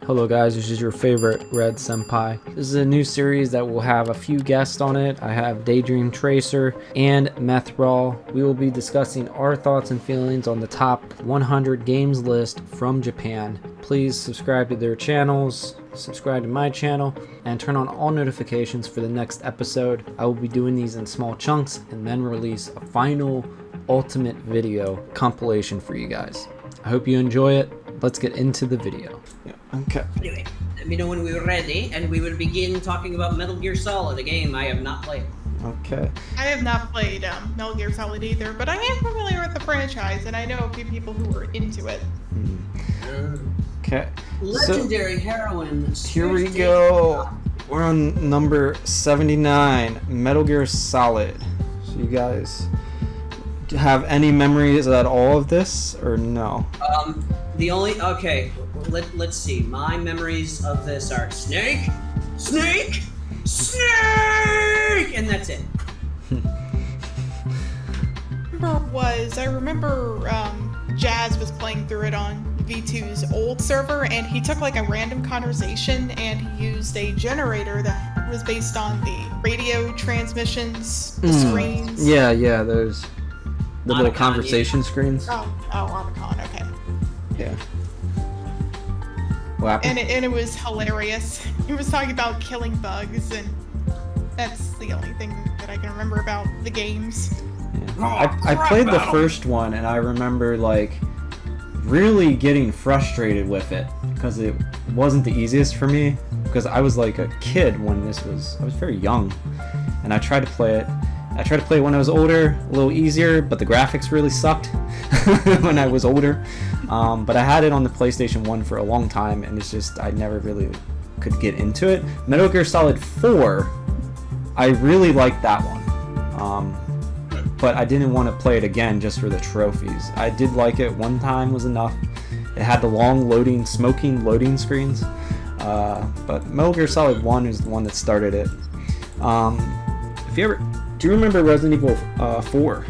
Hello guys, this is your favorite Red Senpai. This is a new series that will have a few guests on it. I have Daydream Tracer and Meth Brawl. We will be discussing our thoughts and feelings on the top 100 games list from Japan. Please subscribe to their channels, subscribe to my channel, and turn on all notifications for the next episode. I will be doing these in small chunks and then release a final ultimate video compilation for you guys. I hope you enjoy it. Let's get into the video. Yeah, okay. Anyway, let me know when we're ready, and we will begin talking about Metal Gear Solid, a game I have not played. Okay. I have not played Metal Gear Solid either, but I am familiar with the franchise, and I know a few people who are into it. Okay. Legendary heroine. Here we go. We're on number 79, Metal Gear Solid. So you guys have any memories at all of this, or no? Let's see. My memories of this are Snake, Snake, Snake, and that's it. I remember Jazz was playing through it on V2's old server, and he took like a random conversation and he used a generator that was based on the radio transmissions, the screens. Yeah, those the little Otacon, conversation screens. Oh, Omicron, okay. Yeah. What happened? And it was hilarious. He was talking about killing bugs, and that's the only thing that I can remember about the games. Yeah. I played the first one, and I remember like really getting frustrated with it because it wasn't the easiest for me, because I was like a kid when I was very young, and I tried to play it when I was older, a little easier, but the graphics really sucked when I was older. But I had it on the PlayStation 1 for a long time, and it's just I never really could get into it. Metal Gear Solid 4, I really liked that one. But I didn't want to play it again just for the trophies. I did like it one time was enough. It had the long smoking loading screens. But Metal Gear Solid 1 is the one that started it. Do you remember Resident Evil 4?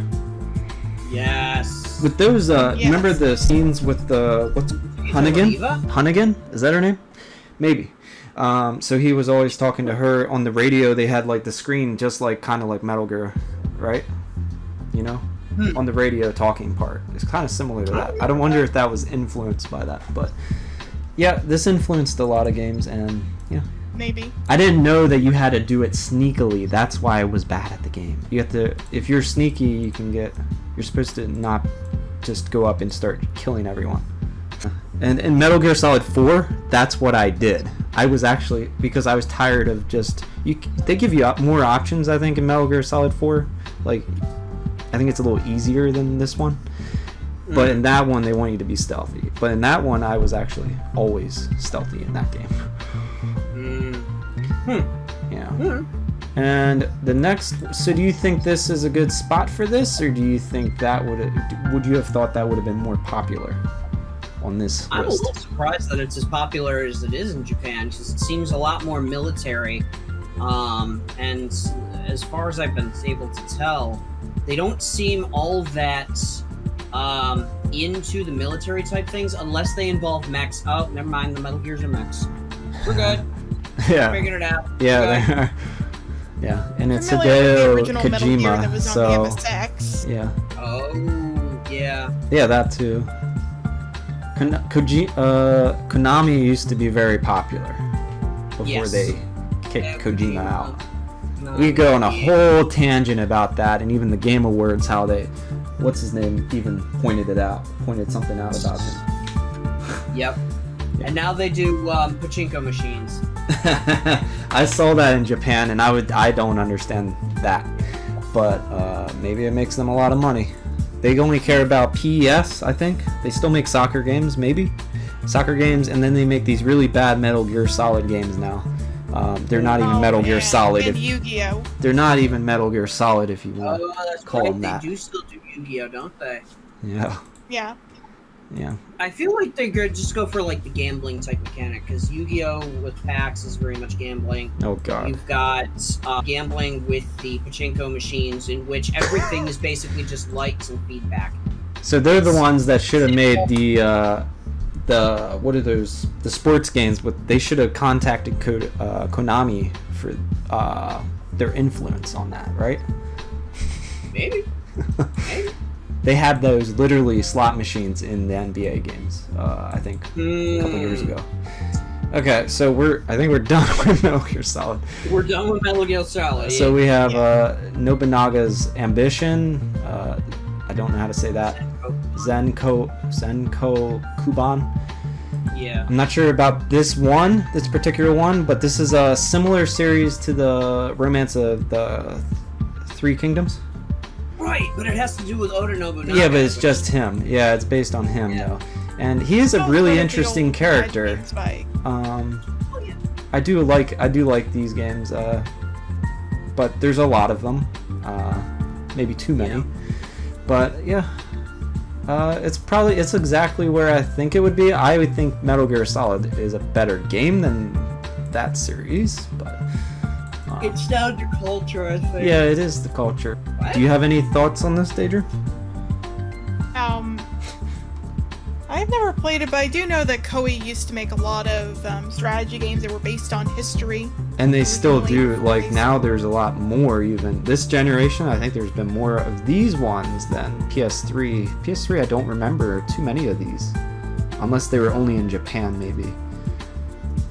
Yes. With those, Yes. Remember the scenes with the Hunnigan? Hunnigan? Is that her name? Maybe. So he was always talking to her on the radio. They had like the screen just like kind of like Metal Gear, right? You know, on the radio talking part. It's kind of similar to that. I don't wonder if that was influenced by that, but yeah, this influenced a lot of games, and yeah. Maybe. I didn't know that you had to do it sneakily. That's why I was bad at the game. You have to, if you're sneaky, you're supposed to not just go up and start killing everyone. And in Metal Gear Solid 4, that's what I did. I was actually, because I was tired of they give you more options, I think, in Metal Gear Solid 4. Like, I think it's a little easier than this one. But in that one, they want you to be stealthy. But in that one, I was actually always stealthy in that game. Yeah. And the next, so do you think this is a good spot for this, or do you think would you have thought that would have been more popular on this I'm list? a little surprised that it's as popular as it is in Japan, because it seems a lot more military. And as far as I've been able to tell, they don't seem all that into the military type things unless they involve mechs. Oh, never mind, the Metal Gears are mechs. We're good. Yeah. Figured it out. Yeah. Yeah, and it's Familiar with the Hideo original Metal Gear that Kojima, was on so the MSX. yeah. Oh, yeah. Yeah, that too. Konami used to be very popular before Yes. they kicked Kojima out. No, We could go on a whole tangent about that, and even the Game Awards, how what's his name, even pointed something out about him. Yep. Yeah. And now they do pachinko machines. I saw that in Japan, and I don't understand that, but maybe it makes them a lot of money. They only care about PES, I think. They still make soccer games, maybe soccer games, and then they make these really bad Metal Gear Solid games now. They're not even Metal Gear Solid. And Yu-Gi-Oh. They're not even Metal Gear Solid, if you want Oh, that's to call right. them that. They do still do Yu-Gi-Oh, don't they? Yeah. Yeah. Yeah. I feel like they could just go for like the gambling type mechanic, because Yu-Gi-Oh with PAX is very much gambling. Oh god. You've got gambling with the pachinko machines, in which everything is basically just lights and feedback. So they're the ones that should have made what are those, the sports games, but they should have contacted Konami for their influence on that, right? Maybe. They had those literally slot machines in the NBA games, I think, a couple years ago. Okay, so I think we're done with Metal Gear Solid. We're done with Metal Gear Solid. So we have Nobunaga's Ambition. I don't know how to say that. Zenkokuban. Yeah. I'm not sure about this particular one, but this is a similar series to the Romance of the Three Kingdoms. Right, but it has to do with Oda Nobunaga. Yeah, but it's just him. Yeah, it's based on him though, and he is a really interesting character. I do like these games, but there's a lot of them, maybe too many. Yeah. But yeah, it's exactly where I think it would be. I would think Metal Gear Solid is a better game than that series, but it's down to culture, I think. Yeah, it is the culture. What? Do you have any thoughts on this, Daedra? I've never played it, but I do know that Koei used to make a lot of strategy games that were based on history. And they still do. Like, now there's a lot more even. This generation, I think there's been more of these ones than PS3. PS3, I don't remember too many of these. Unless they were only in Japan, maybe.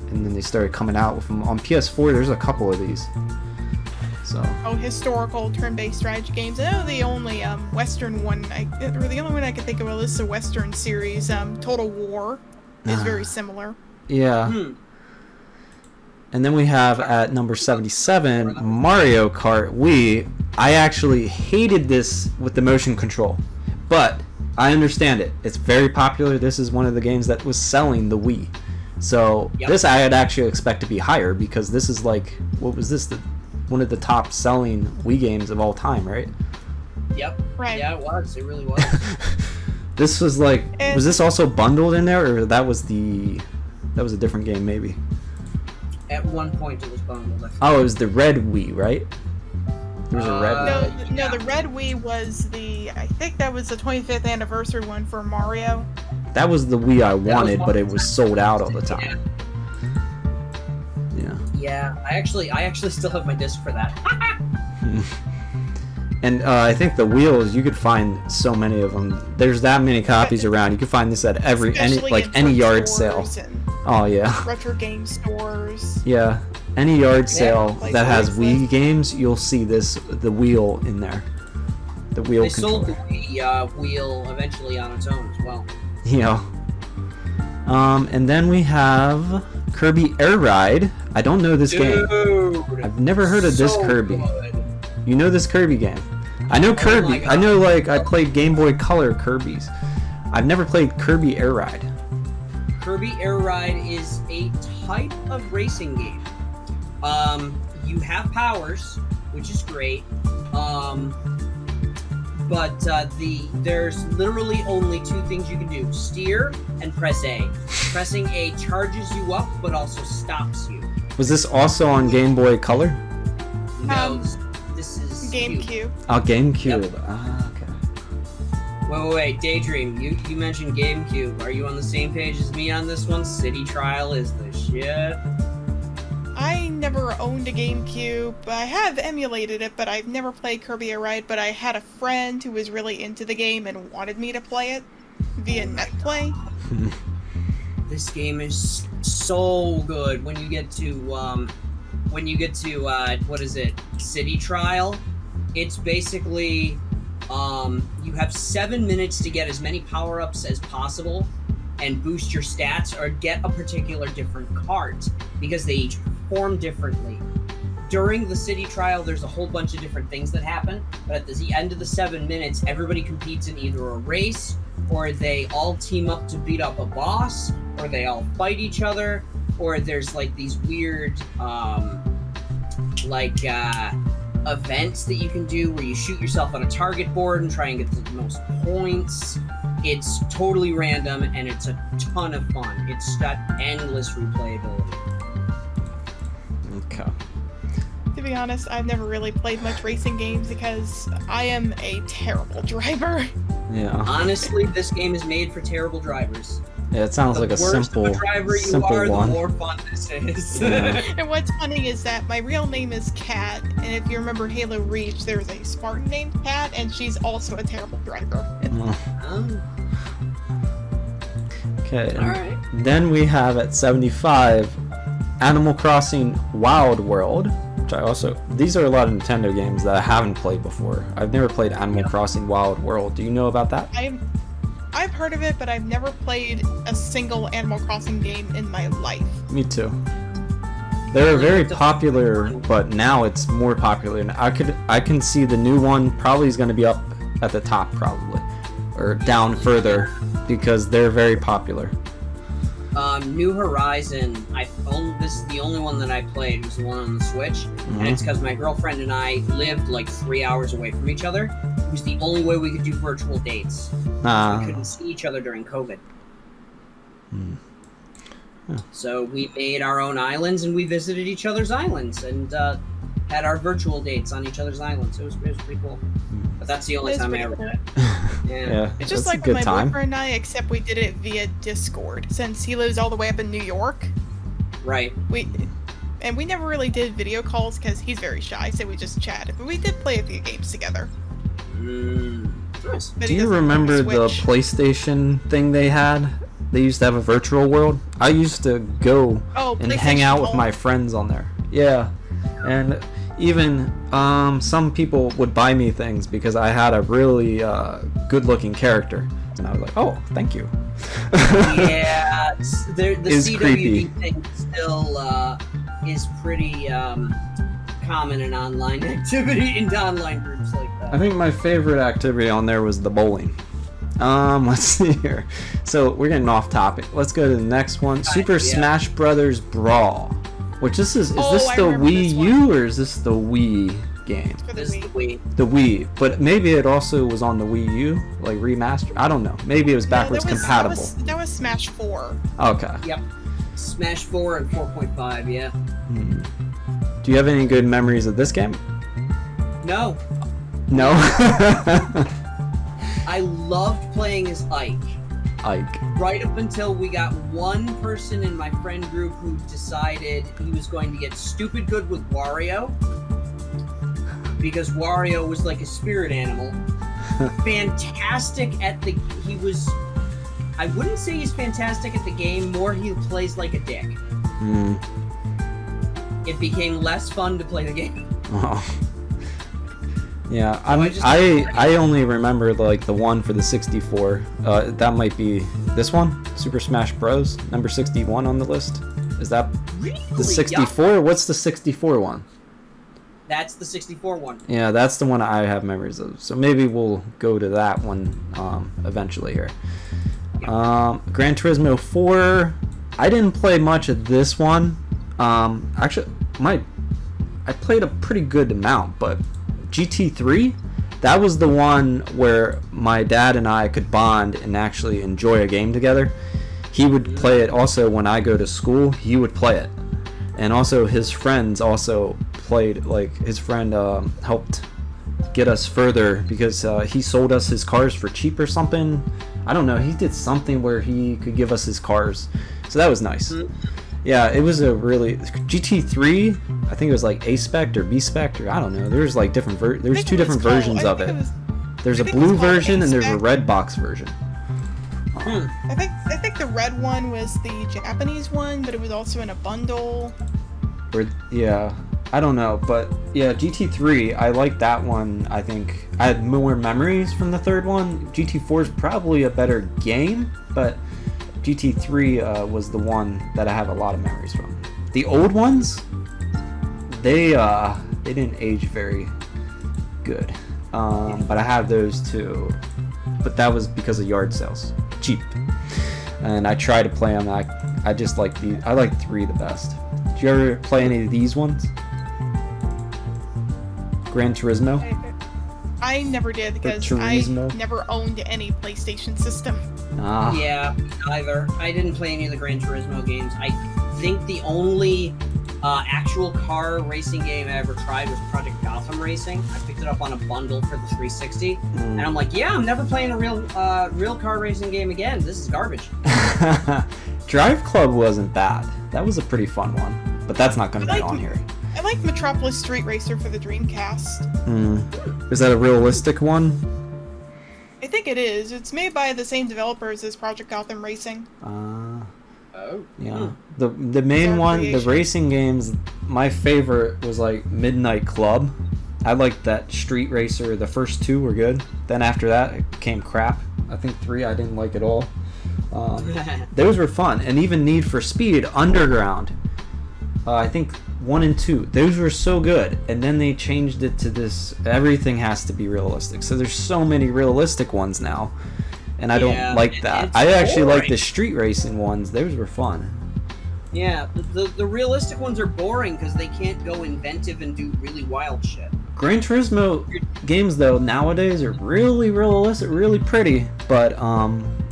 And then they started coming out with them. On PS4, there's a couple of these. So. Oh, historical turn-based strategy games. I know the only Western one, or the only one I can think of is the Western series. Total War is very similar. Yeah. And then we have at number 77, Mario Kart Wii. I actually hated this with the motion control, but I understand it. It's very popular. This is one of the games that was selling the Wii. So this I would actually expect to be higher, because this is like, what was this? One of the top selling Wii games of all time, right? Yep. Right. Yeah, it was. It really was. This was like, was this also bundled in there, or that was a different game maybe? At one point it was bundled. Oh, it was the red Wii, right? There was a red one. No, the red Wii was I think that was the 25th anniversary one for Mario. That was the Wii I wanted, but it was sold out all the time. Yeah, I actually still have my disc for that. And I think the wheels, you could find so many of them. There's that many copies around. You can find this at any yard sale. Oh yeah. Retro game stores. Yeah, any yard sale that has Wii games, you'll see the wheel in there. The wheel controller. They sold the Wii wheel eventually on its own as well. Yeah. And then we have Kirby Air Ride. I don't know this game. I've never heard of this Kirby. Good. You know this Kirby game? I know Kirby. I know, like, I played Game Boy Color Kirby's. I've never played Kirby Air Ride. Kirby Air Ride is a type of racing game. You have powers, which is great. But there's literally only two things you can do: steer and press A. Pressing A charges you up, but also stops you. Was this also on Game Boy Color? No, this is GameCube. Oh, GameCube. Yep. Ah, okay. Wait, Daydream, you mentioned GameCube. Are you on the same page as me on this one? City Trial is the shit. I never owned a GameCube. I have emulated it, but I've never played Kirby Air Ride, but I had a friend who was really into the game and wanted me to play it via NetPlay. This game is so good. When you get to what is it? City Trial. It's basically you have 7 minutes to get as many power-ups as possible and boost your stats or get a particular different cart, because they each perform differently. During the City Trial, there's a whole bunch of different things that happen, but at the end of the 7 minutes, everybody competes in either a race, or they all team up to beat up a boss, or they all fight each other, or there's like these weird events that you can do where you shoot yourself on a target board and try and get the most points. It's totally random, and it's a ton of fun. It's got endless replayability. Okay. To be honest, I've never really played much racing games because I am a terrible driver. Yeah. Honestly, this game is made for terrible drivers. Yeah, it sounds The like a worse simple, of a driver you simple are, one. the more fun this is. Yeah. And what's funny is that my real name is Kat, and if you remember Halo Reach, there's a Spartan named Kat, and she's also a terrible driver. Okay, and Alright. then we have at 75, Animal Crossing Wild World, which I also... These are a lot of Nintendo games that I haven't played before. I've never played Animal Crossing Wild World. Do you know about that? I've heard of it, but I've never played a single Animal Crossing game in my life. Me too. They're very popular, but now it's more popular. And I can see the new one probably is going to be up at the top, probably, or down further, because they're very popular. New Horizon. This is the only one that I played. It was the one on the Switch, and it's because my girlfriend and I lived like 3 hours away from each other. It was the only way we could do virtual dates. We couldn't see each other during COVID. So we made our own islands, and we visited each other's islands, and had our virtual dates on each other's islands. It was pretty cool. But that's the only It is time I pretty ever cool. did it. Yeah, It's just that's like a with good my time. boyfriend and I, except we did it via Discord. Since he lives all the way up in New York, Right. we never really did video calls because he's very shy, so we just chatted. But we did play a few games together. Nice. But Do he you doesn't have a remember the Switch. PlayStation thing they had? They used to have a virtual world. I used to go and hang out with PlayStation my friends on there. Yeah, and even some people would buy me things because I had a really good-looking character, and I was like, "Oh, thank you." Yeah, the Is CWD creepy. thing still is pretty common in online activity in online groups like that. I think my favorite activity on there was the bowling. Let's see here. So we're getting off topic. Let's go to the next one. Super yeah. Smash Brothers Brawl. Which this is Oh, this I the remember Wii this one. U or is this the Wii game? For the This is the Wii. Wii. The Wii, but maybe it also was on the Wii U, like remastered. I don't know. Maybe it was No, backwards that was- compatible. That was Smash 4. Okay. Yep. Smash 4 and 4.5, yeah. Do you have any good memories of this game? No. No. I loved playing as Ike. Ike. Right up until we got one person in my friend group who decided he was going to get stupid good with Wario. Because Wario was like a spirit animal. Fantastic at the... He was... I wouldn't say he's fantastic at the game, more he plays like a dick. It became less fun to play the game. Oh. Yeah, just- I only remember like the one for the 64. That might be this one, Super Smash Bros. Number 61 on the list. Is that Really? the 64? What's the 64 one? That's the 64 one. Yeah, that's the one I have memories of. So maybe we'll go to that one eventually here. Gran Turismo 4. I didn't play much of this one. Actually, I played a pretty good amount, but GT3, that was the one where my dad and I could bond and actually enjoy a game together. He would play it also when I go to school. He would play it, and also his friends also played. Like his friend helped get us further because he sold us his cars for cheap or something. I don't know. He did something where he could give us his cars, so that was nice. Yeah, it was a really GT3. I think it was like A spec or B spec or I don't know. There's like different there's two different versions of it. There's a I think it was blue called version and there's a A-spec. red box version. I think the red one was the Japanese one, but it was also in a bundle. Or yeah, I don't know, but yeah, GT3. I like that one. I think I had more memories from the third one. GT4 is probably a better game, but GT3 was the one that I have a lot of memories from. The old ones, they didn't age very good, but I have those too. But that was because of yard sales, cheap. And I try to play them. I just like I like 3 the best. Did you ever play any of these ones? Gran Turismo. I never did because Turismo. I never owned any PlayStation system. Ah. Yeah, either. I didn't play any of the Gran Turismo games. I think the only actual car racing game I ever tried was Project Gotham Racing. I picked it up on a bundle for the 360, and I'm like, yeah, I'm never playing a real car racing game again. This is garbage. Drive Club wasn't bad. That was a pretty fun one, but that's not going to be on here. I like Metropolis Street Racer for the Dreamcast. Is that a realistic one? I think it is. It's made by the same developers as Project Gotham Racing. Yeah. The main one, the racing games, my favorite was like Midnight Club. I liked that Street Racer. The first two were good. Then after that, it became crap. I think 3 I didn't like at all. Those were fun. And even Need for Speed Underground. I think 1 and 2. Those were so good. And then they changed it to this, everything has to be realistic. So there's so many realistic ones now. And I don't like that. I actually like the street racing ones. Those were fun. Yeah, the realistic ones are boring because they can't go inventive and do really wild shit. Gran Turismo games, though, nowadays are really realistic, really pretty. But,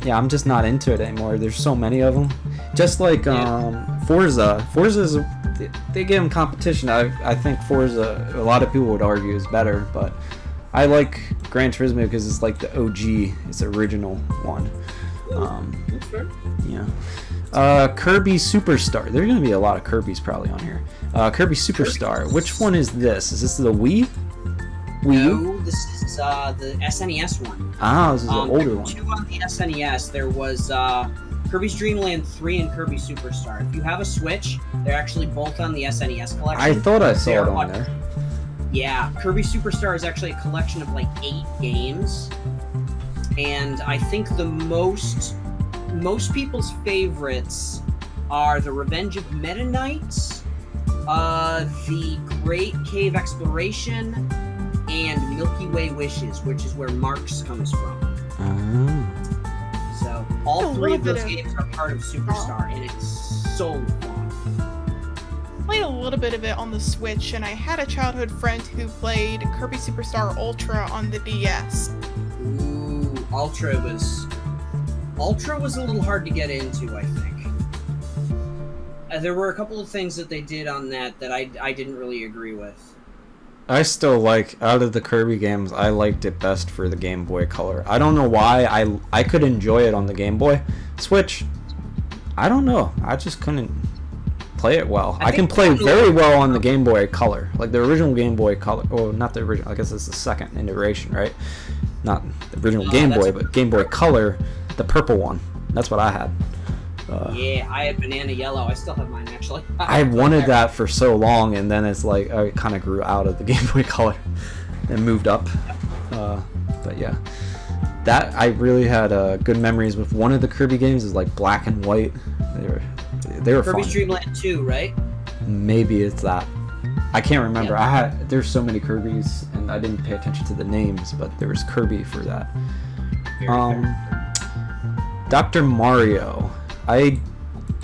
yeah, I'm just not into it anymore. There's so many of them. Just like Forza. Forza's, they give them competition. I think Forza, a lot of people would argue, is better. But I like Gran Turismo because it's like the OG. It's the original one. That's fair. Yeah. Kirby Superstar. There's going to be a lot of Kirby's probably on here. Kirby Superstar. Which one is this? Is this the Wii? No, this is the SNES one. Ah, this is the older one. 2 on the SNES. There was Kirby's Dream Land 3 and Kirby Superstar. If you have a Switch, they're actually both on the SNES collection. I thought I saw it on there. Yeah, Kirby Superstar is actually a collection of like 8 games. And I think the most people's favorites are the Revenge of Meta Knights, the Great Cave Exploration, and Milky Way Wishes, which is where Marks comes from. So all 3 of those games are part of Superstar, and it's so fun. Played a little bit of it on the Switch, and I had a childhood friend who played Kirby Superstar Ultra on the DS. Ooh, Ultra was a little hard to get into, I think. There were a couple of things that they did on that I didn't really agree with. I still like, out of the Kirby games, I liked it best for the Game Boy Color. I don't know why. I could enjoy it on the Game Boy. Switch, I don't know. I just couldn't play it well. I can play very well on the Game Boy Color. Like the original Game Boy Color. Oh, not the original. I guess it's the second iteration, right? Not the original Game Boy, but Game Boy Color, the purple one. That's what I had. Yeah, I had banana yellow. I still have mine, actually. I wanted that for so long, and then it's like I kind of grew out of the Game Boy Color and moved up. But yeah, that I really had good memories with. One of the Kirby games is like black and white. They were Kirby's fun. Dream Land 2, right? Maybe it's that. I can't remember. There's so many Kirbys, and I didn't pay attention to the names, but there was Kirby for that. Very fair. Dr. Mario. I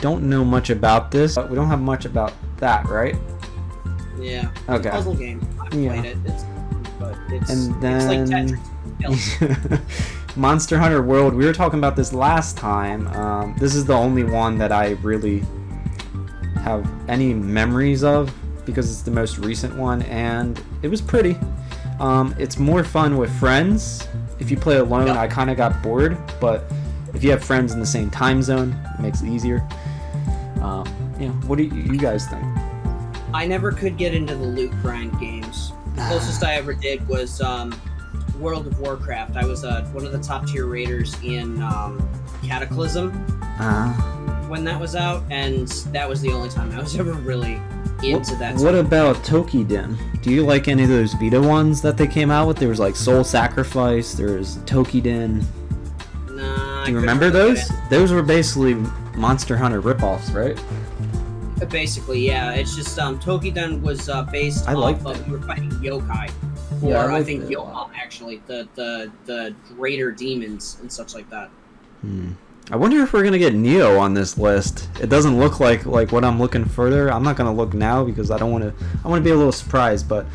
don't know much about this, but we don't have much about that, right? Yeah. Okay. Puzzle game. I played it. It's like Tetris. Monster Hunter World. We were talking about this last time. This is the only one that I really have any memories of because it's the most recent one, and it was pretty. It's more fun with friends. If you play alone, I kind of got bored, but if you have friends in the same time zone, it makes it easier. What do you guys think? I never could get into the loot grind games. The closest I ever did was World of Warcraft. I was one of the top tier raiders in Cataclysm when that was out, and that was the only time I was ever really into that. What about Toukiden? Do you like any of those Vita ones that they came out with? There was like Soul Sacrifice, there was Toukiden. Nah, Do you remember those? Those were basically Monster Hunter ripoffs, right? Basically, yeah. It's just Toukiden was based off of you were fighting yokai, or I think Yoha actually, the raider demons and such like that. I wonder if we're gonna get Neo on this list. It doesn't look like what I'm looking further. I'm not gonna look now because I don't want to. I want to be a little surprised, but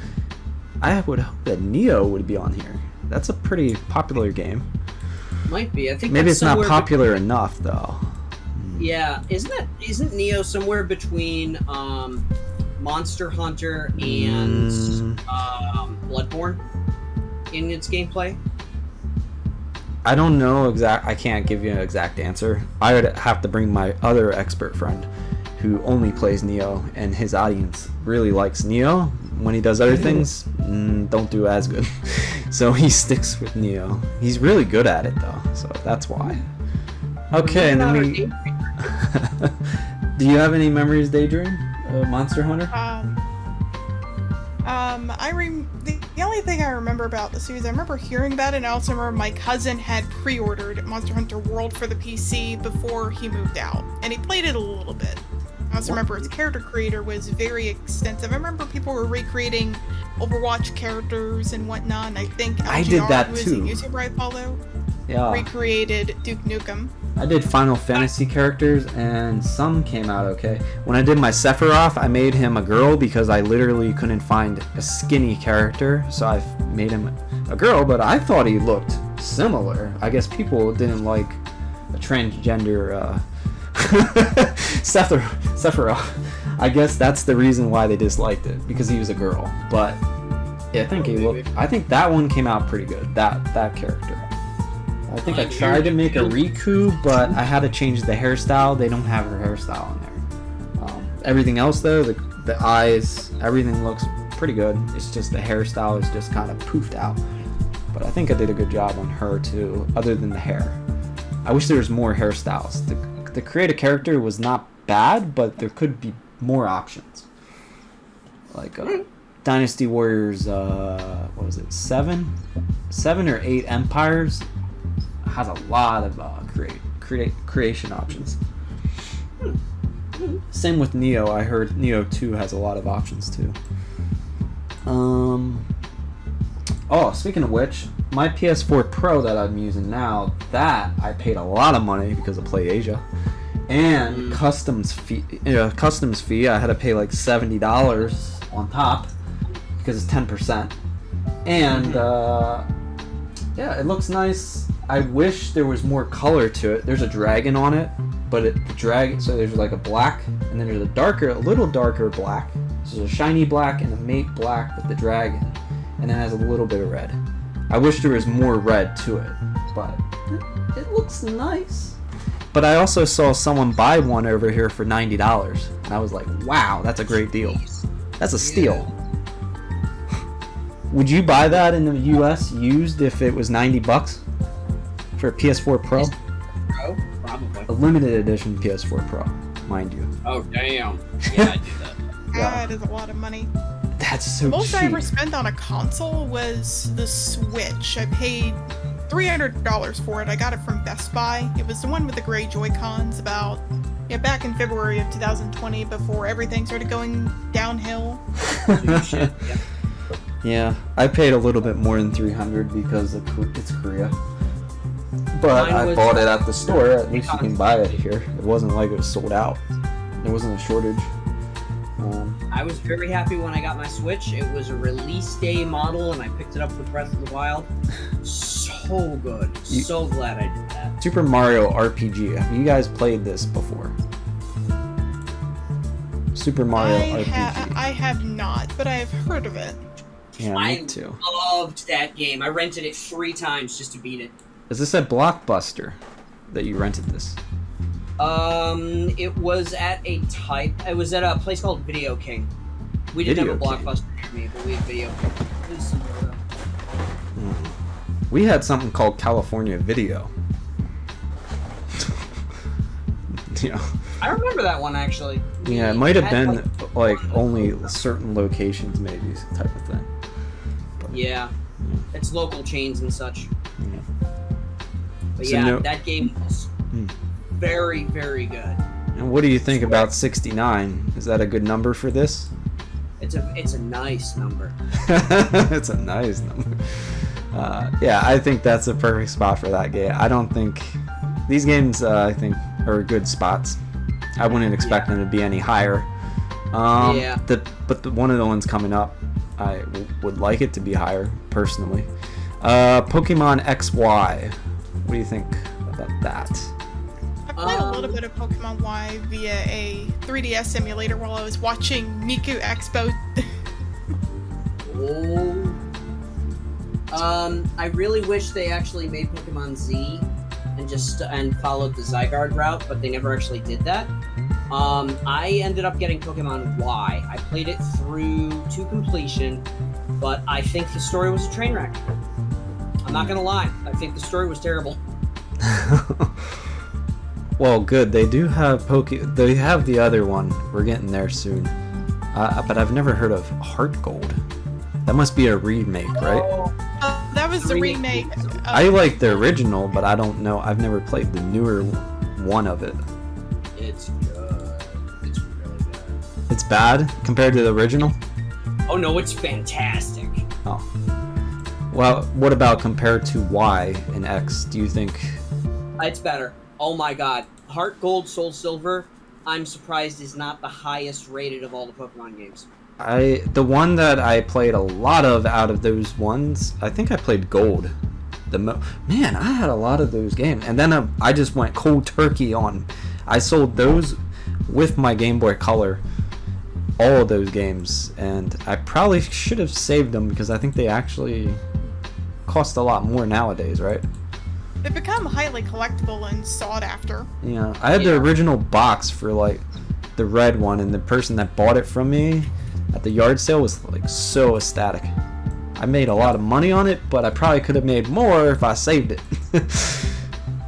I would hope that Neo would be on here. That's a pretty popular game. Might be. I think maybe that's it's not popular enough though. Yeah, isn't Neo somewhere between Monster Hunter and Bloodborne in its gameplay? I don't know I can't give you an exact answer. I would have to bring my other expert friend who only plays Neo, and his audience really likes Neo. When he does other things, don't do as good. So he sticks with Neo. He's really good at it though, so that's why. Okay, and then we... Do you have any memories, Daydream? Monster Hunter? The only thing I remember about the series, I remember hearing about it, and I also remember my cousin had pre-ordered Monster Hunter World for the PC before he moved out, and he played it a little bit. I also remember its character creator was very extensive. I remember people were recreating Overwatch characters and whatnot, and I think LGR, I did that who is too. a YouTuber I follow, Yeah. recreated Duke Nukem. I did Final Fantasy characters, and some came out okay. When I did my Sephiroth, I made him a girl because I literally couldn't find a skinny character, so I made him a girl, but I thought he looked similar. I guess people didn't like a transgender Sephiroth. I guess that's the reason why they disliked it, because he was a girl. But yeah, I think that one came out pretty good, that character. I think I tried to make a Riku, but I had to change the hairstyle. They don't have her hairstyle in there. Everything else though, the eyes, everything looks pretty good. It's just the hairstyle is just kind of poofed out. But I think I did a good job on her too, other than the hair. I wish there was more hairstyles. The creative character was not bad, but there could be more options. Like Dynasty Warriors, what was it, 7 or 8 Empires has a lot of creation options. Same with Neo. I heard Neo 2 has a lot of options too. Oh, speaking of which, my PS4 Pro that I'm using now, that I paid a lot of money because of PlayAsia. And customs fee, I had to pay like $70 on top because it's 10%. And yeah, it looks nice. I wish there was more color to it. There's a dragon on it, but so there's like a black, and then there's a little darker black. So there's a shiny black and a matte black with the dragon, and then it has a little bit of red. I wish there was more red to it, but it looks nice. But I also saw someone buy one over here for $90, and I was like, wow, that's a great deal. That's a steal. Would you buy that in the US used if it was $90 for a PS4 Pro? Pro? Probably. A limited edition PS4 Pro, mind you. Oh, damn. Yeah, I do that. That is a lot of money. That's so Most cheap. I ever spent on a console was the Switch. I paid $300 for it. I got it from Best Buy. It was the one with the gray Joy-Cons back in February of 2020 before everything started going downhill. Shit, yeah. Yeah, I paid a little bit more than $300 because it's Korea. But I bought it at the store. At least you can buy it here. It wasn't like it was sold out. There wasn't a shortage. I was very happy when I got my Switch. It was a release day model, and I picked it up with Breath of the Wild. So good. So glad I did that. Super Mario RPG. Have you guys played this before? Super Mario RPG. I have not, but I have heard of it. Yeah, me too. I loved that game. I rented it 3 times just to beat it. Is this at Blockbuster that you rented this? It was at a place called Video King. We didn't have a Blockbuster near me, but we had Video King. It was similar. We had something called California Video. Yeah. I remember that one actually. Yeah, it might have been like only certain locations, maybe, type of thing. But, yeah, it's local chains and such. Yeah. But So yeah, that game was very, very good. And what do you think about 69? Is that a good number for this? It's a nice number. It's a nice number. Yeah, I think that's a perfect spot for that game. I don't think these games, I think, are good spots. I wouldn't expect them to be any higher. Yeah. But one of the ones coming up, I would like it to be higher, personally. Pokemon XY. What do you think about that? I played a little bit of Pokemon Y via a 3DS emulator while I was watching Miku Expo. I really wish they actually made Pokemon Z and followed the Zygarde route, but they never actually did that. I ended up getting Pokemon Y. I played it through to completion, but I think the story was a train wreck. I'm not gonna lie. I think the story was terrible. Well, good. They do have They have the other one. We're getting there soon. But I've never heard of Heart Gold. That must be a remake, right? That was the remake. I like the original, but I don't know. I've never played the newer one of it. It's good. It's really good. It's bad compared to the original? Oh no, it's fantastic. Oh. Well, what about compared to Y and X? Do you think... It's better. Oh my god. Heart Gold, Soul Silver, I'm surprised is not the highest rated of all the Pokemon games. The one that I played a lot of out of those ones, I think I played Gold. Man, I had a lot of those games. And then I just went cold turkey on... I sold those with my Game Boy Color. All of those games. And I probably should have saved them because I think they actually cost a lot more nowadays, right? They've become highly collectible and sought after. Yeah, I had the original box for like the red one, and the person that bought it from me at the yard sale was like so ecstatic. I made a lot of money on it, but I probably could have made more if I saved it.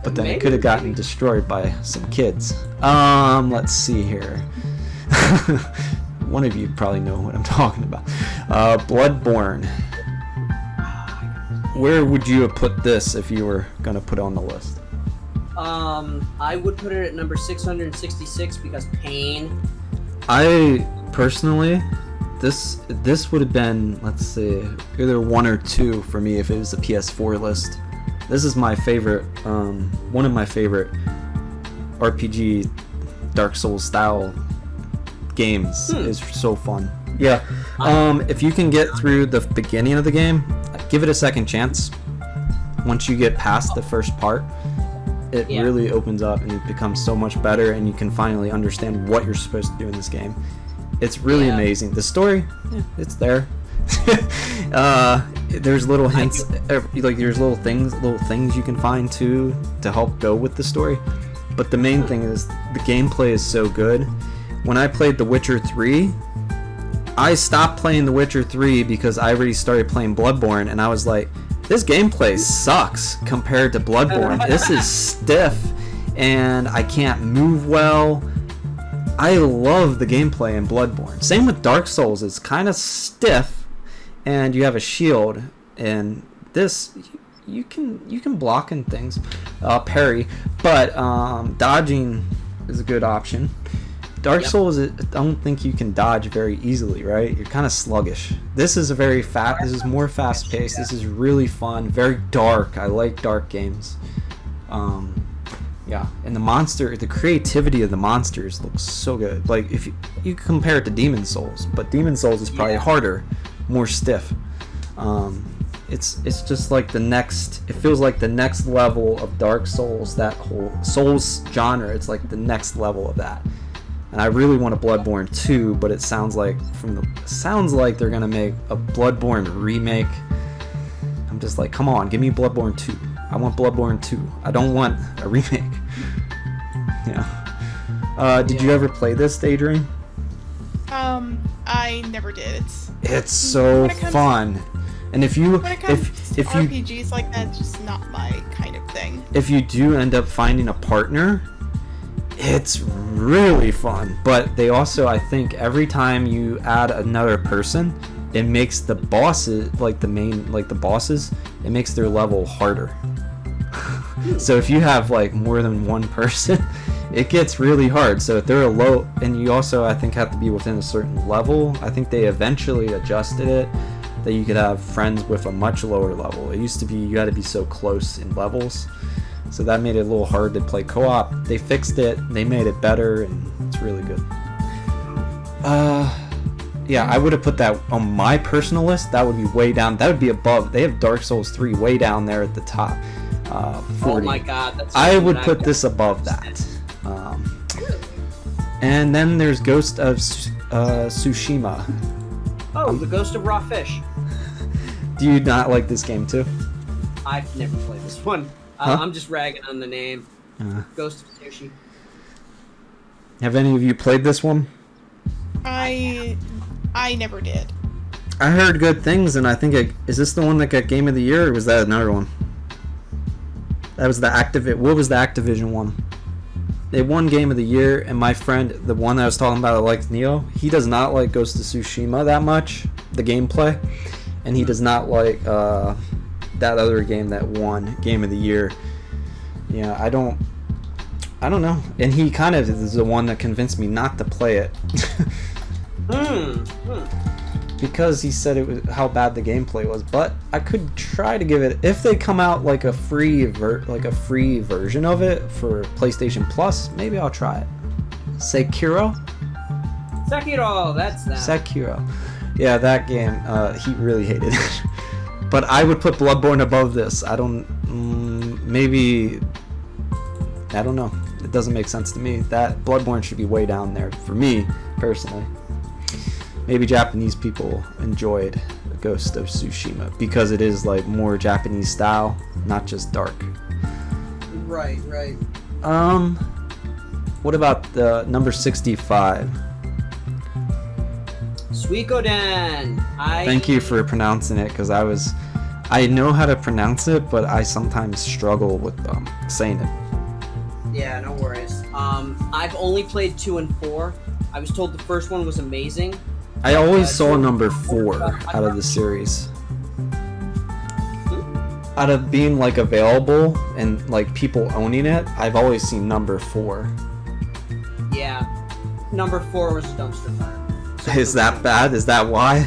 But then it could have gotten destroyed by some kids. Let's see here. One of you probably know what I'm talking about. Bloodborne. Where would you have put this if you were gonna put it on the list? I would put it at number 666 because pain. I personally, this would have been, let's see, either 1 or 2 for me if it was a PS4 list. This is my favorite, one of my favorite RPG Dark Souls style games. It's so fun. Yeah. If you can get through the beginning of the game, give it a second chance. Once you get past the first part, it really opens up and it becomes so much better, and you can finally understand what you're supposed to do in this game. It's really amazing. The story, it's there. There's little hints, like there's little things you can find too to help go with the story. But the main thing is the gameplay is so good. When I played The Witcher 3, I stopped playing The Witcher 3 because I already started playing Bloodborne, and I was like, this gameplay sucks compared to Bloodborne. This is stiff, and I can't move well. I love the gameplay in Bloodborne. Same with Dark Souls. It's kind of stiff, and you have a shield, and this you can block and things, parry, but dodging is a good option. Dark Souls, I don't think you can dodge very easily, right? You're kind of sluggish. This is this is more fast paced. This is really fun, very dark. I like dark games. And the creativity of the monsters looks so good. Like if you compare it to Demon Souls, but Demon Souls is probably harder, more stiff. It's just like it feels like the next level of Dark Souls, that whole Souls genre. It's like the next level of that. And I really want a Bloodborne 2, but it sounds like they're gonna make a Bloodborne remake. I'm just like, come on, give me Bloodborne 2. I want Bloodborne 2. I don't want a remake. Yeah. Did you ever play this, Daydream? I never did. It's so fun. And if you RPGs like that, it's just not my kind of thing. If you do end up finding a partner, it's really fun. But they also, I think, every time you add another person, it makes the bosses, the bosses, it makes their level harder. So if you have like more than one person, it gets really hard. So if they're a low, and you also, I think, have to be within a certain level. I think they eventually adjusted it that you could have friends with a much lower level. It used to be you had to be so close in levels. So that made it a little hard to play co-op. They fixed it, they made it better, and it's really good. Yeah, I would have put that on my personal list. That would be way down. That would be above. They have Dark Souls 3 way down there at the top. 40. Oh my god, that's I would put this above that. And then there's Ghost of Tsushima. Oh, the Ghost of Raw Fish. Do you not like this game too? I've never played this one. Huh? I'm just ragging on the name. Ghost of Tsushima. Have any of you played this one? I never did. I heard good things, and I think is this the one that got Game of the Year, or was that another one? That was the What was the Activision one? They won Game of the Year, and my friend, the one I was talking about that likes Neo, he does not like Ghost of Tsushima that much, the gameplay, and he does not like that other game that won Game of the Year. Yeah, I don't know. And he kind of is the one that convinced me not to play it. Because he said it was how bad the gameplay was, but I could try to give it if they come out like a free version of it for PlayStation Plus. Maybe I'll try it. Sekiro, that's that. Sekiro, yeah, that game. He really hated it, but I would put Bloodborne above this. I don't know. It doesn't make sense to me. That Bloodborne should be way down there for me personally. Maybe Japanese people enjoyed Ghost of Tsushima because it is like more Japanese style, not just dark. Right. What about the number 65? Suikoden. Thank you for pronouncing it, because I know how to pronounce it, but I sometimes struggle with saying it. Yeah, no worries. I've only played 2 and 4. I was told the first one was amazing. I always saw number 4 out of the series. Out of being like available and like people owning it, I've always seen number 4. Yeah, number 4 was a dumpster fire. So Is that bad? Is that why?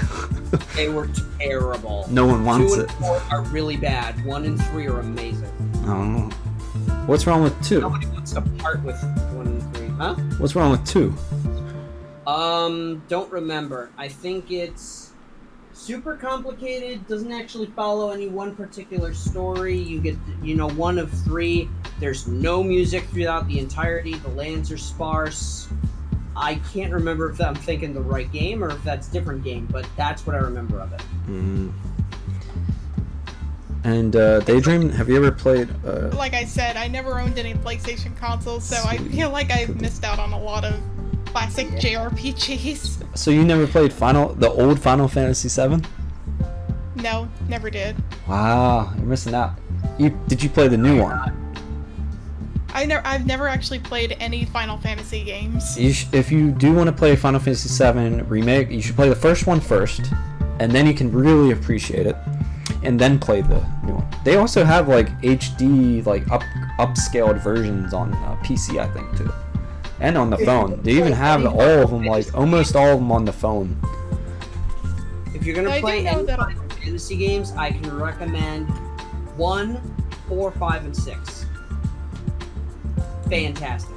They were terrible. No one wants 2 it. and 4 are really bad. 1 and 3 are amazing. Oh. What's wrong with 2? Nobody wants to part with 1 and 3, huh? What's wrong with 2? Don't remember. I think it's super complicated, doesn't actually follow any one particular story. You get, 1 of 3. There's no music throughout the entirety. The lands are sparse. I can't remember if I'm thinking the right game or if that's a different game, but that's what I remember of it. Mm-hmm. And Daydream, have you ever played... Like I said, I never owned any PlayStation consoles, so I feel like I've missed out on a lot of classic JRPGs. So you never played the old Final Fantasy VII? No, never did. Wow, you're missing out. Did you play the new one? I've never actually played any Final Fantasy games. If you do want to play Final Fantasy VII Remake, you should play the first one first, and then you can really appreciate it, and then play the new one. They also have like HD, like upscaled versions on PC, I think, too. And on the phone. They even have all of them, like almost all of them on the phone. If you're gonna play any Final Fantasy games, I can recommend 1, 4, 5, and 6. Fantastic.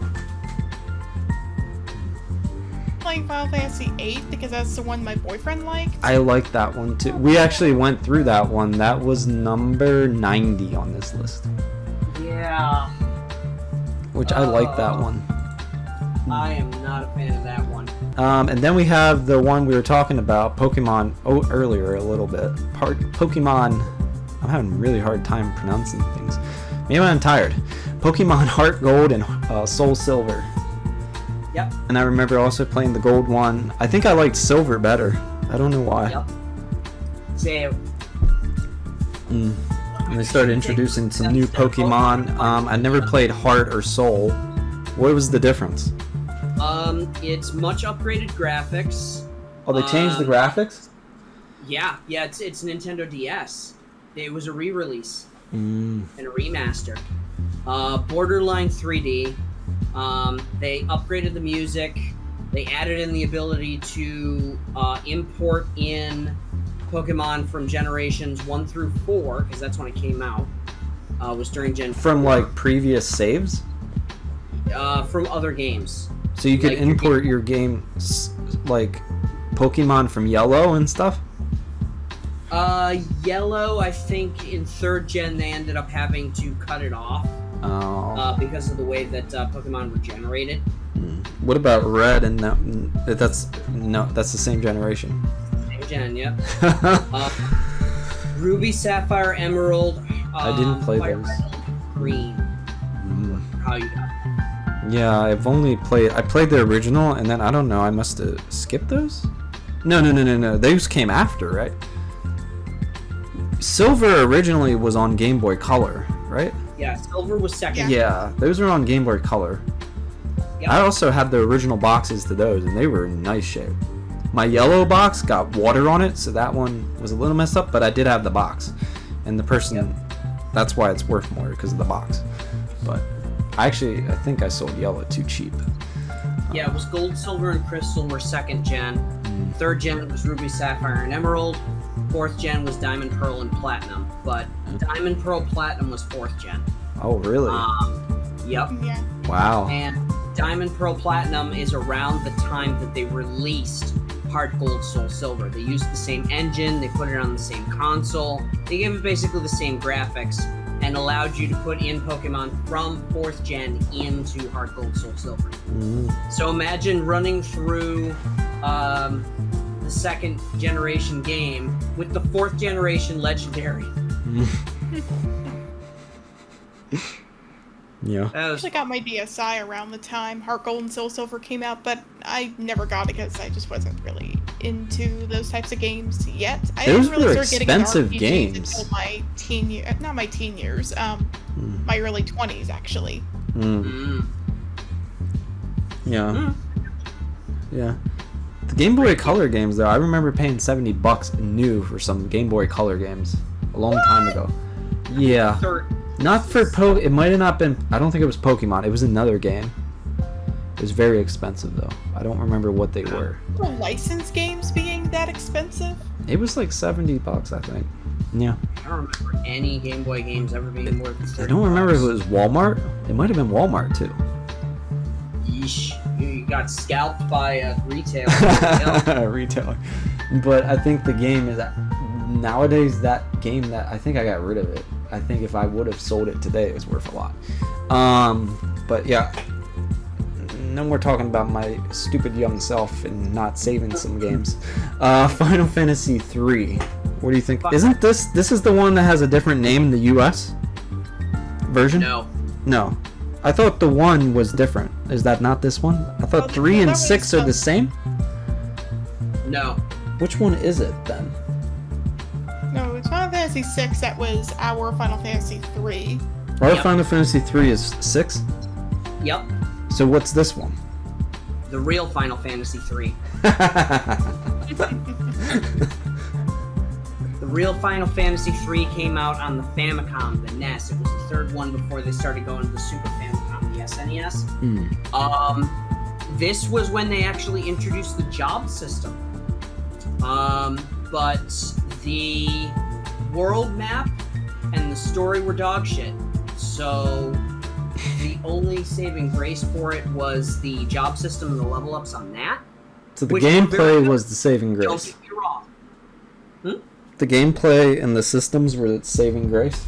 Playing Final Fantasy VIII because that's the one my boyfriend liked. I like that one too. We actually went through that one. That was number 90 on this list. Yeah. Which I like that one. I am not a fan of that one. And then we have the one we were talking about, Pokemon, earlier a little bit. Pokemon, I'm having a really hard time pronouncing things. Maybe I'm tired. Pokemon Heart Gold and Soul Silver. Yep. And I remember also playing the gold one. I think I liked Silver better. I don't know why. Yep. Same. And they started introducing some new Pokemon. I never played Heart or Soul. What was the difference? It's much upgraded graphics. Oh, they changed the graphics? Yeah, it's Nintendo DS. It was a re-release Mm. and a remaster. Borderline 3D. They upgraded the music. They added in the ability to import in Pokemon from generations 1 through 4, because that's when it came out. Was during Gen 4. From like previous saves? From other games. So you could Like, import your game, like Pokemon from Yellow and stuff? Yellow, I think in 3rd gen they ended up having to cut it off because of the way that Pokemon were generated. What about Red and that's the same generation. Same gen, yep. Ruby, Sapphire, Emerald. I didn't play Fire those. Red, Green. How you got? Yeah, I've only played. I played the original, and then I don't know. I must have skipped those. No. Those came after, right? Silver originally was on Game Boy Color, right? Yeah, Silver was second. Yeah, those were on Game Boy Color. Yep. I also had the original boxes to those, and they were in nice shape. My yellow box got water on it, so that one was a little messed up, but I did have the box. And the person, that's why it's worth more, because of the box. But I think I sold yellow too cheap. Yeah, it was Gold, Silver, and Crystal were second gen. Third gen was Ruby, Sapphire, and Emerald. Fourth gen was Diamond, Pearl, and Platinum. But Diamond, Pearl, Platinum was fourth gen. Oh, really? Yep. Yeah. Wow. And Diamond, Pearl, Platinum is around the time that they released Heart Gold, Soul Silver. They used the same engine, they put it on the same console, they gave it basically the same graphics, and allowed you to put in Pokemon from 4th gen into Heart Gold, Soul Silver. So imagine running through the 2nd generation game with the 4th generation legendary. Yeah. That I was, actually got my DSi around the time Heart Gold and Soul Silver came out, but I never got it because I just wasn't really into those types of games yet. I Those didn't really were start getting into expensive RPGs games. until my teen year, not my teen years, my early 20s actually. Yeah. Yeah. The Game Boy Color games, though, I remember paying $70 new for some Game Boy Color games a long time ago. Yeah. Not for it might have not been. I don't think it was Pokemon. It was another game. It was very expensive, though. I don't remember what they were. The licensed games being that expensive? It was like $70, I think. Yeah. I don't remember any Game Boy games ever being more than $30. I don't remember if it was Walmart. It might have been Walmart, too. Yeesh. You got scalped by a retailer. Retailer. But I think the game is nowadays that game that I think I got rid of it. I think if I would have sold it today, it was worth a lot. But yeah, no more talking about my stupid young self and not saving some games. Final Fantasy 3. What do you think? Isn't this is the one that has a different name in the U.S. version? No. I thought the 1 was different. Is that not this one? I thought 3 and 6 are the same? No. Which one is it then? No, it's Final Fantasy 6 that was our Final Fantasy 3. Our Final Fantasy 3 is 6? Yep. So what's this one? The real Final Fantasy 3. The real Final Fantasy 3 came out on the Famicom, the NES. It was the 3rd one before they started going to the Super Famicom, the SNES. This was when they actually introduced the job system. But the world map and the story were dog shit. So the only saving grace for it was the job system and the level ups on that. So the gameplay was the saving grace. Don't get me wrong. The gameplay and the systems were the saving grace?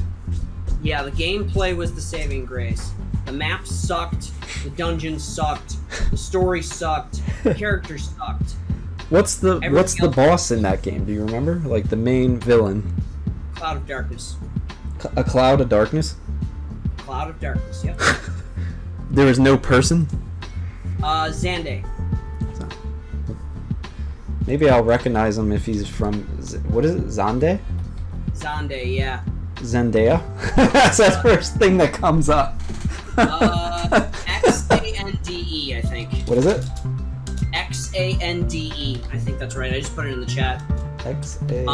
Yeah, the gameplay was the saving grace. The maps sucked, the dungeons sucked, the story sucked, the characters sucked. What's the boss in that game? Do you remember? Like the main villain? Cloud of Darkness. A Cloud of Darkness? Cloud of Darkness, yep. There was no person? Xande. Maybe I'll recognize him if he's from... What is it? Xande? Xande, yeah. Zendaya? That's the first thing that comes up. Xande, I think. What is it? Xande, I think that's right. I just put it in the chat. Xande.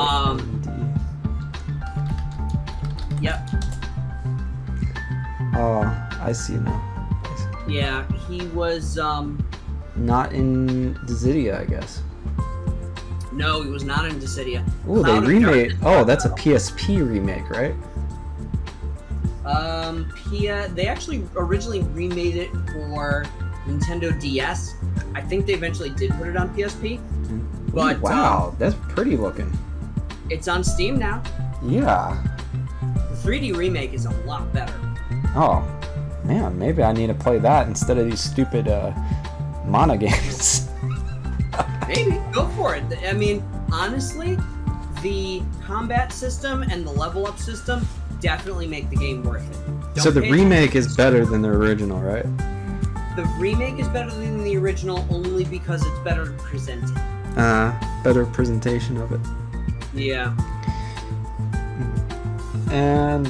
Yep. Oh, I see now. Yeah, he was, Not in Dissidia, I guess. No, he was not in Dissidia. Oh, they remade... Oh, that's a PSP remake, right? They actually originally remade it for Nintendo DS. I think they eventually did put it on PSP. But ooh, wow, that's pretty looking. It's on Steam now. Yeah. The 3D remake is a lot better. Oh, man, maybe I need to play that instead of these stupid mana games. Maybe. Go for it. I mean, honestly, the combat system and the level up system definitely make the game worth it. So the remake is better than the original, right? The remake is better than the original only because it's better presented. Better presentation of it. Yeah. And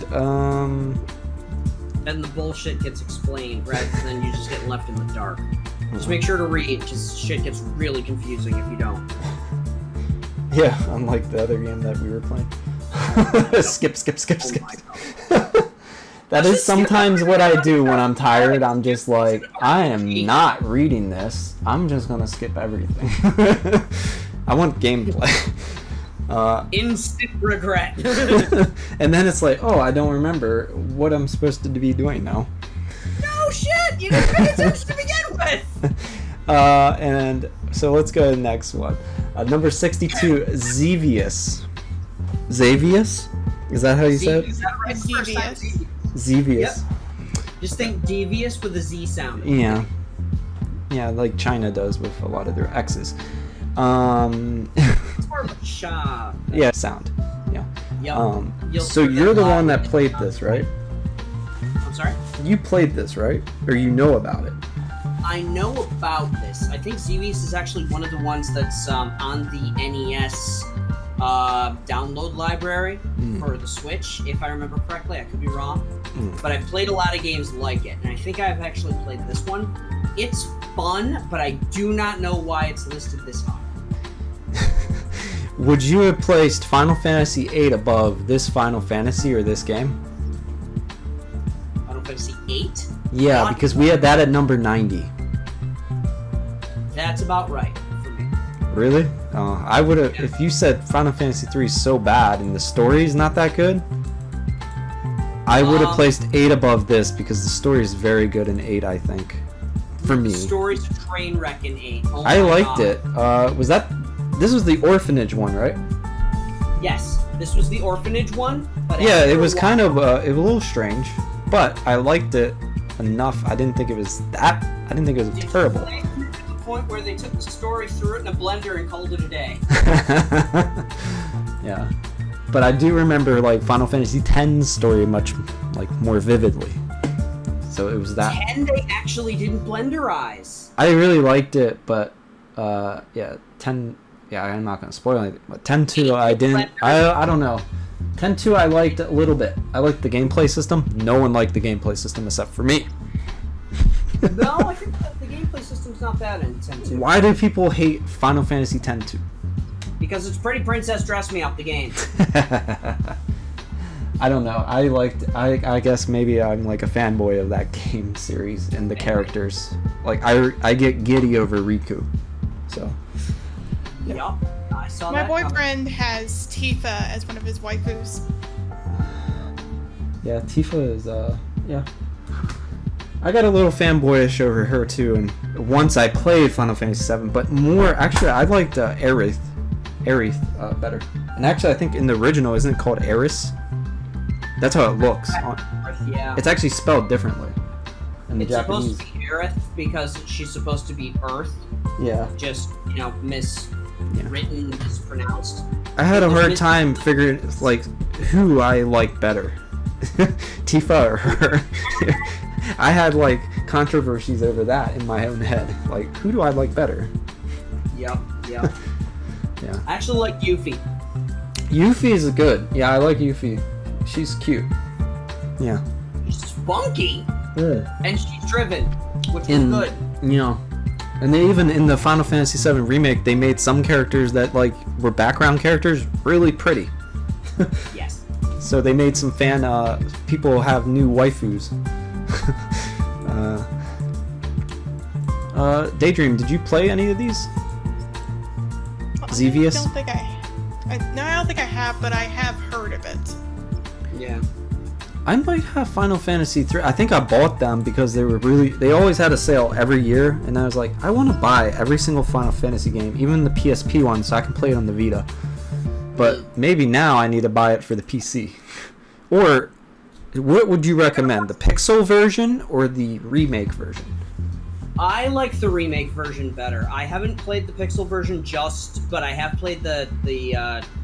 And the bullshit gets explained rather than you just get left in the dark. Just make sure to read, because shit gets really confusing if you don't. yeah, unlike the other game that we were playing. skip. That is sometimes what I do when I'm tired. I'm just like, I am not reading this. I'm just gonna skip everything. I want gameplay. Instant regret. And then it's like, oh, I don't remember what I'm supposed to be doing now. No shit! You didn't pay attention to begin with! And so let's go to the next one. Number 62, Xevious. Xevious? Is that how you say it? Is that right? Xevious. Xevious. Yep. Just think devious with a Z sound. Yeah. Yeah, like China does with a lot of their X's. It's more of a sha. Yeah, sound. Yeah. Yep. So you're the one that played this, right? I'm sorry? You played this, right? Or you know about it? I know about this. I think Xevious is actually one of the ones that's on the NES download library for the Switch, if I remember correctly. I could be wrong. But I've played a lot of games like it, and I think I've actually played this one. It's fun, but I do not know why it's listed this high. Would you have placed Final Fantasy VIII above this Final Fantasy or this game? Final Fantasy VIII? Yeah, because we had that at number 90. That's about right for me. Really? I would have. If you said Final Fantasy III is so bad and the story is not that good, I would have placed 8 above this because the story is very good in 8, I think. For me. The story's a train wreck in 8. Oh I my liked God. it. Was that... This was the orphanage one, right? Yes, this was the orphanage one. But Yeah, after it was a kind while- of it was a little strange, but I liked it enough. I didn't think it was that... I didn't think it was Did you terrible. play to the point where they took the story, threw it in a blender, and called it a day. Yeah. But I do remember like Final Fantasy X's story much like more vividly. So it was that. 10 they actually didn't blenderize. I really liked it, but yeah, 10. Yeah, I'm not gonna spoil anything. But 10-2, I didn't. I don't know. 10-2, I liked a little bit. I liked the gameplay system. No one liked the gameplay system except for me. No, I think that the gameplay system's not bad in 10-2. Why do people hate Final Fantasy X-2? Because it's Pretty Princess Dress Me Up the game. I don't know. I guess maybe I'm like a fanboy of that game series and the characters. Like I get giddy over Riku. So Yup. I saw My that. boyfriend has Tifa as one of his waifus. yeah, Tifa is yeah. I got a little fanboyish over her too, and once I played Final Fantasy VII, but more actually I liked Aerith better. And actually I think in the original isn't it called Eris? That's how it looks. Yeah. It's actually spelled differently in the It's Japanese. supposed to be Aerith because she's supposed to be Earth, Yeah. just, miswritten, mispronounced. I had a hard time figuring like who I like better, Tifa or her. I had like controversies over that in my own head. Like, who do I like better? Yep. Yeah. I actually like Yuffie. Yuffie is good. Yeah, I like Yuffie. She's cute. Yeah. She's spunky, Yeah. and she's driven, which is In good. And they even in the Final Fantasy VII remake, they made some characters that like were background characters really pretty. Yes. So they made some people have new waifus. Daydream, did you play any of these? Xevious? I don't think I don't think I have, but I have heard of it. Yeah. I might have Final Fantasy 3. I think I bought them because they always had a sale every year, and I was like, I want to buy every single Final Fantasy game, even the PSP one, so I can play it on the Vita. But maybe now I need to buy it for the PC. Or what would you recommend, the Pixel version or the remake version? I like the remake version better. I haven't played the Pixel version but I have played the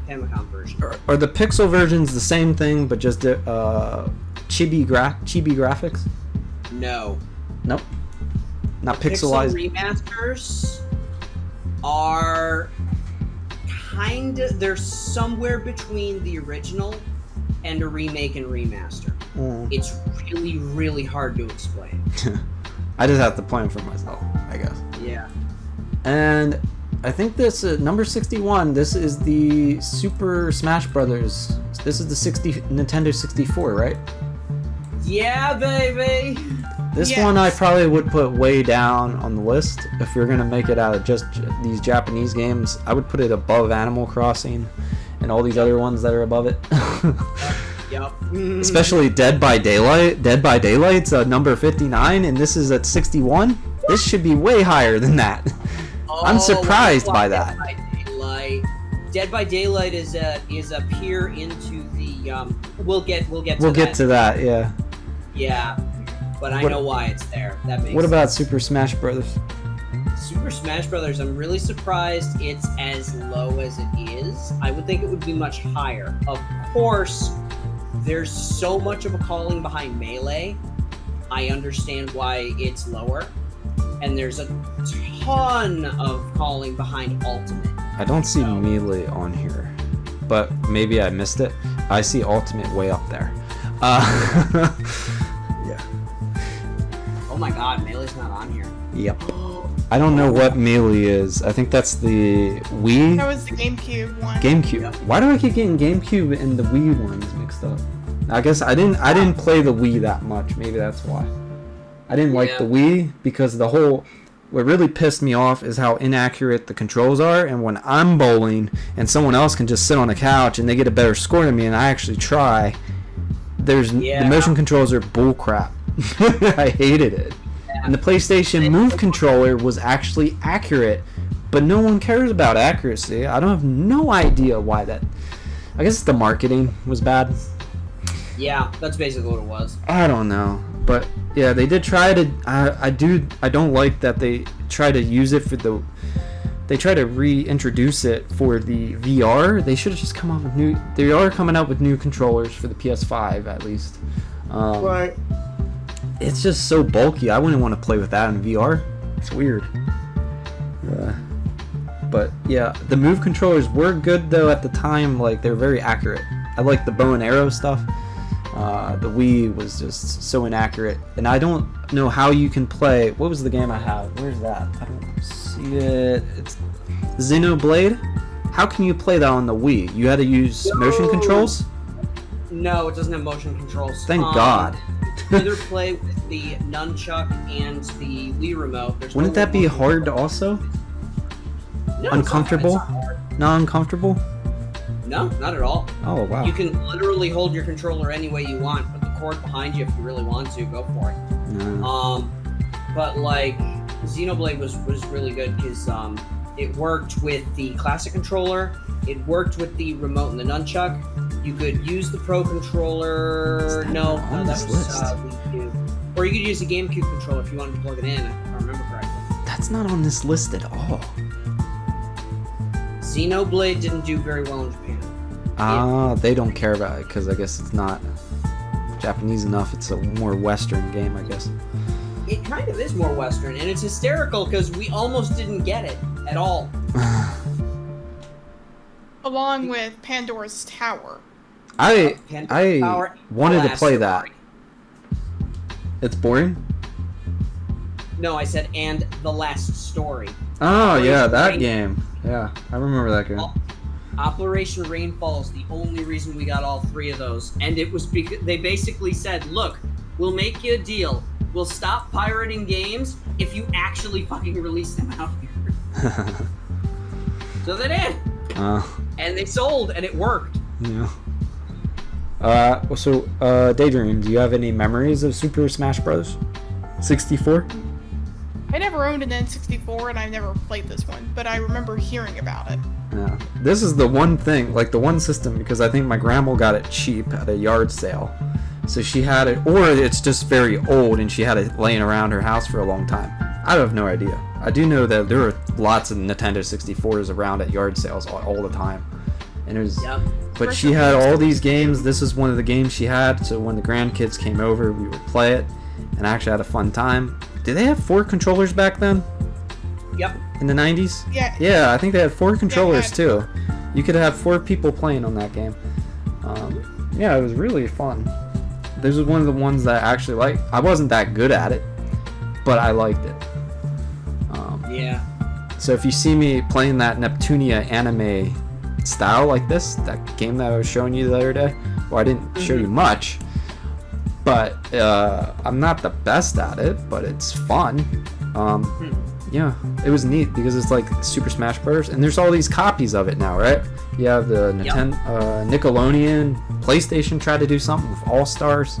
Famicom version. Are the Pixel versions the same thing, but just chibi graphics? No. Nope. Not The pixelized. Pixel remasters are they're somewhere between the original and a remake and remaster. It's really, really hard to explain. I just have to play them for myself, I guess. Yeah. And I think this number 61. This is the Super Smash Brothers. This is the Nintendo 64, right? Yeah, baby. This Yes. one I probably would put way down on the list if we were gonna make it out of just these Japanese games. I would put it above Animal Crossing and all these other ones that are above it. Yep. Especially Dead by Daylight. Dead by Daylight's number 59, and this is at 61. This should be way higher than that. I'm surprised by that. Dead by Daylight is a peer into the we'll get to that, yeah. Yeah, but I know why it's there. That makes What about sense. Super Smash Brothers? Super Smash Brothers? I'm really surprised it's as low as it is. I would think it would be much higher. Of course, there's so much of a calling behind Melee. I understand why it's lower. And there's a ton of calling behind Ultimate. I don't see Melee on here, but maybe I missed it. I see Ultimate way up there. Yeah. Oh my god, Melee's not on here. Yep. I don't know what Melee is. I think that's the Wii. That was the GameCube one. GameCube. Yep. Why do I keep getting GameCube and the Wii ones mixed up? I guess I didn't play the Wii that much. Maybe that's why. I didn't like the Wii because what really pissed me off is how inaccurate the controls are, and when I'm bowling and someone else can just sit on the couch and they get a better score than me and I actually try, the motion controls are bullcrap. I hated it. And the PlayStation Move controller was actually accurate, but no one cares about accuracy. I don't have no idea why that. I guess the marketing was bad. Yeah, that's basically what it was. I don't know, but yeah, they did try to. I don't like that they try to use it for the. They try to reintroduce it for the VR. They should have just come up with new. They are coming out with new controllers for the PS5 at least. Right. It's just so bulky. I wouldn't want to play with that in VR. It's weird. But yeah, the Move controllers were good though at the time. Like they're very accurate. I like the bow and arrow stuff. The Wii was just so inaccurate, and I don't know how you can play. What was the game I have? Where's that? I don't see it. It's Xenoblade. How can you play that on the Wii? You had to use motion controls? No, it doesn't have motion controls. Thank God. You either play with the nunchuck and the Wii remote. Wouldn't that be hard also? No, Uncomfortable? It's not hard. Not uncomfortable? No, not at all. Oh wow. You can literally hold your controller any way you want. Put the cord behind you if you really want to. Go for it. No. But like Xenoblade was really good because it worked with the classic controller. It worked with the remote and the nunchuck. You could use the Pro controller. No, that was Wii U. Or you could use the GameCube controller if you wanted to plug it in. If I remember correctly. That's not on this list at all. Xenoblade didn't do very well in Japan. They don't care about it because I guess it's not Japanese enough. It's a more Western game, I guess. It kind of is more Western, and it's hysterical because we almost didn't get it at all. Along with Pandora's Tower. I Power, wanted to play story. that. It's boring? No, I said, and The Last Story. Oh, yeah, that Rain- game. Yeah, I remember that game. Operation Rainfall is the only reason we got all three of those. And it was because they basically said, look, we'll make you a deal. We'll stop pirating games if you actually fucking release them out here. So they did. And they sold, and it worked. Yeah. Daydream, do you have any memories of Super Smash Bros. 64? I never owned an N64 and I never played this one, but I remember hearing about it. Yeah. This is the one thing, like the one system, because I think my grandma got it cheap at a yard sale. So she had it, or it's just very old and she had it laying around her house for a long time. I have no idea. I do know that there were lots of Nintendo 64s around at yard sales all the time. And it was, Yep. but she had all these games. This is one of the games she had. So when the grandkids came over, we would play it, and I actually had a fun time. Did they have 4 controllers back then? Yep. In the 90s? Yeah. Yeah, I think they had 4 controllers too. You could have 4 people playing on that game. Yeah, it was really fun. This was one of the ones that I actually liked. I wasn't that good at it, but I liked it. Yeah. So if you see me playing that Neptunia anime style like this, that game that I was showing you the other day, well, I didn't show you much, but I'm not the best at it, but it's fun. Yeah, it was neat because it's like Super Smash Bros. And there's all these copies of it now, right? You have the Nickelodeon, PlayStation tried to do something with All Stars.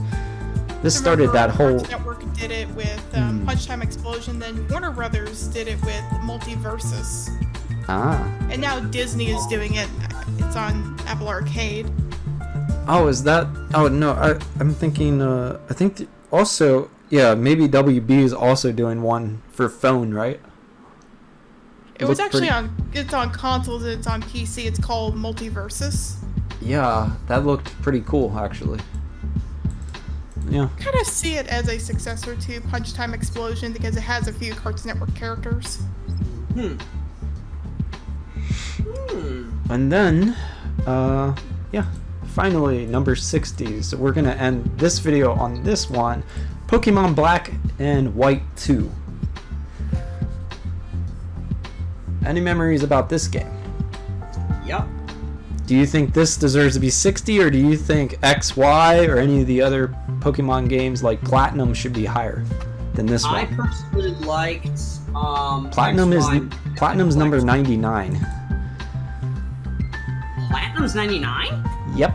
This started that whole. Cartoon Network did it with Punch Time Explosion. Then Warner Brothers did it with Multiversus. And now Disney is doing it. It's on Apple Arcade. Oh, is that? Oh no, I'm thinking. I think also. Yeah, maybe WB is also doing one for phone, right? It was actually it's on consoles and it's on PC. It's called Multiversus. Yeah, that looked pretty cool, actually. Yeah. Kind of see it as a successor to Punch Time Explosion because it has a few Cartoon Network characters. And then, yeah, finally, number 60. So we're gonna end this video on this one. Pokemon Black and White 2. Any memories about this game? Yep. Do you think this deserves to be 60, or do you think XY or any of the other Pokemon games like Platinum should be higher than this I one? personally liked Platinum's number 99. Platinum's 99? Yep.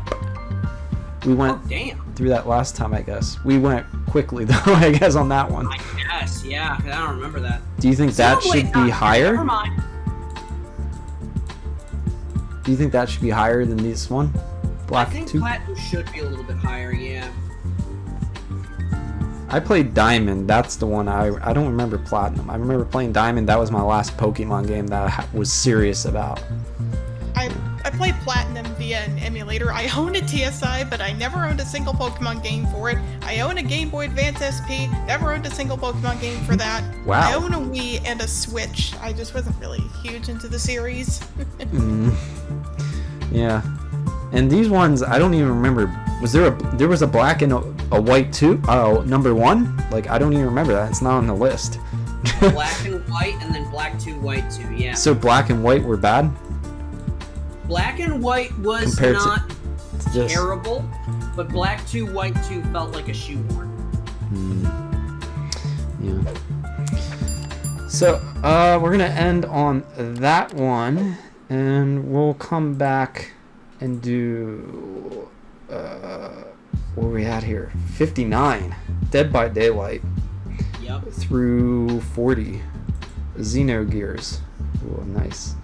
We went Oh, damn. through that last time, I guess. We went quickly though, I guess, on that one. I guess, yeah, 'cause I don't remember that. Do you think that should be higher? Never mind. Do you think that should be higher than this one? Black I think 2? Platinum should be a little bit higher, yeah. I played Diamond. That's the one I don't remember Platinum. I remember playing Diamond. That was my last Pokemon game that I was serious about. I played Platinum via an emulator. I owned a TSI, but I never owned a single Pokemon game for it. I own a Game Boy Advance SP, never owned a single Pokemon game for that. Wow. I own a Wii and a Switch. I just wasn't really huge into the series. Yeah. And these ones, I don't even remember. There was a black and a white too? Oh, number 1? Like, I don't even remember that. It's not on the list. Black and white, and then black 2, white 2, yeah. So black and white were bad? Black and white was Compared not to this. terrible, but black 2, white 2 felt like a shoehorn. Yeah. So, we're gonna end on that one, and we'll come back and do, where are we at here? 59, Dead by Daylight, Yep. through 40, Xenogears. Ooh, nice.